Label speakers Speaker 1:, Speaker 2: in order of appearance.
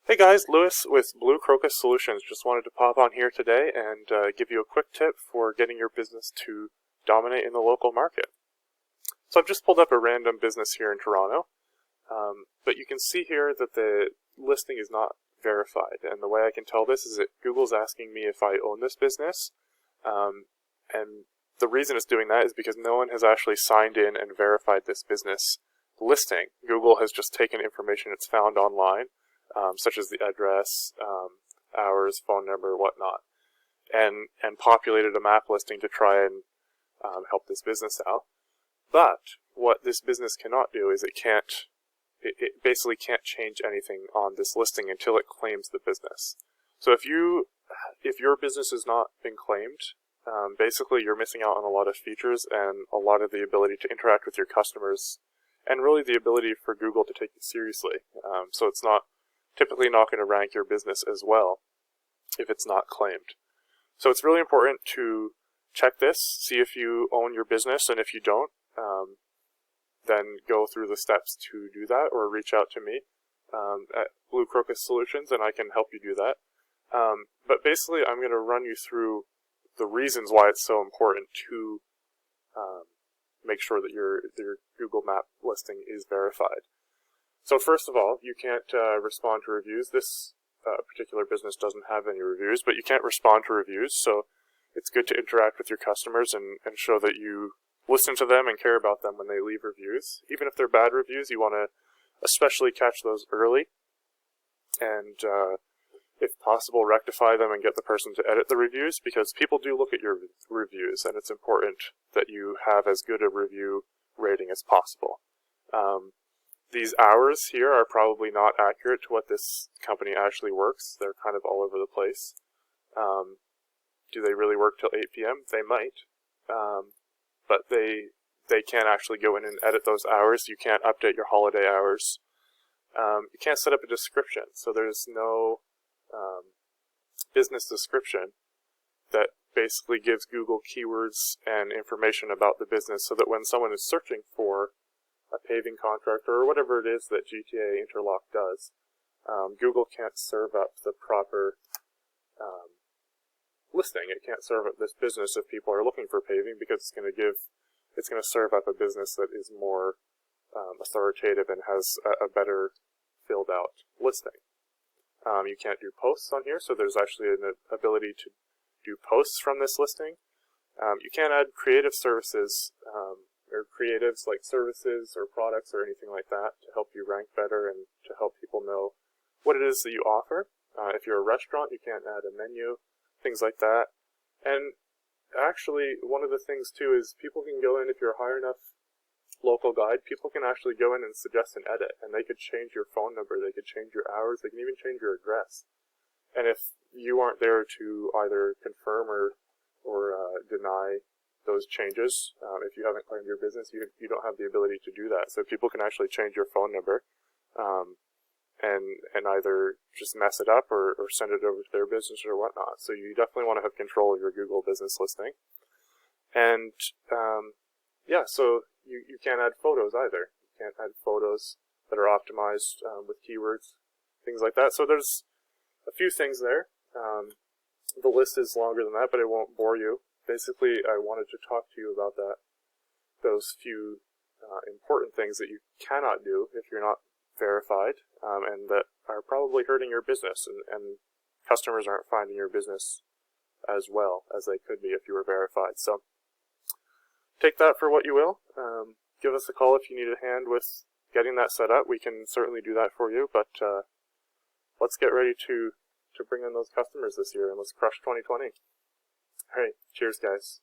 Speaker 1: Hey guys, Lewis with Crocus Solutions. Just wanted to pop on here today and give you a quick tip for getting your business to dominate in the local market. So I've just pulled up a random business here in Toronto, but you can see here that the listing is not verified. And the way I can tell this is that Google's asking me if I own this business, and the reason it's doing that is because no one has actually signed in and verified this business listing. Google has just taken information it's found online, such as the address, hours, phone number, whatnot, and populated a map listing to try and help this business out. But what this business cannot do is it basically can't change anything on this listing until it claims the business. So if your business has not been claimed, basically you're missing out on a lot of features and a lot of the ability to interact with your customers, and really the ability for Google to take you seriously. So it's typically not going to rank your business as well if it's not claimed. So it's really important to check this, see if you own your business, and if you don't, then go through the steps to do that, or reach out to me at Crocus Solutions, and I can help you do that. But basically, I'm going to run you through the reasons why it's so important to make sure that your Google Map listing is verified. So first of all, you can't respond to reviews. This particular business doesn't have any reviews, but you can't respond to reviews, so it's good to interact with your customers and show that you listen to them and care about them when they leave reviews. Even if they're bad reviews, you want to especially catch those early and, if possible, rectify them and get the person to edit the reviews, because people do look at your reviews, and it's important that you have as good a review rating as possible. These hours here are probably not accurate to what this company actually works. They're kind of all over the place. Do they really work till 8 p.m.? They might. But they can't actually go in and edit those hours. You can't update your holiday hours. You can't set up a description. So there's no business description that basically gives Google keywords and information about the business, so that when someone is searching for a paving contractor or whatever it is that GTA Interlock does, Google can't serve up the proper listing. It can't serve up this business if people are looking for paving, because it's going to serve up a business that is more authoritative and has a better filled out listing. You can't do posts on here, so there's actually an ability to do posts from this listing. You can't add creative services, or creatives like services or products or anything like that to help you rank better and to help people know what it is that you offer. If you're a restaurant, you can't add a menu, things like that. And actually, one of the things too is people can go in, if you're a high enough local guide, people can actually go in and suggest an edit, and they could change your phone number, they could change your hours, they can even change your address. And if you aren't there to either confirm or deny those changes, if you haven't claimed your business, you don't have the ability to do that. So people can actually change your phone number and either just mess it up or send it over to their business or whatnot. So you definitely want to have control of your Google business listing. And yeah, so you can't add photos either. You can't add photos that are optimized with keywords, things like that. So there's a few things there. The list is longer than that, but it won't bore you. Basically, I wanted to talk to you about those few important things that you cannot do if you're not verified, and that are probably hurting your business, and customers aren't finding your business as well as they could be if you were verified. So take that for what you will. Give us a call if you need a hand with getting that set up. We can certainly do that for you, but let's get ready to bring in those customers this year, and let's crush 2020. All right, cheers, guys.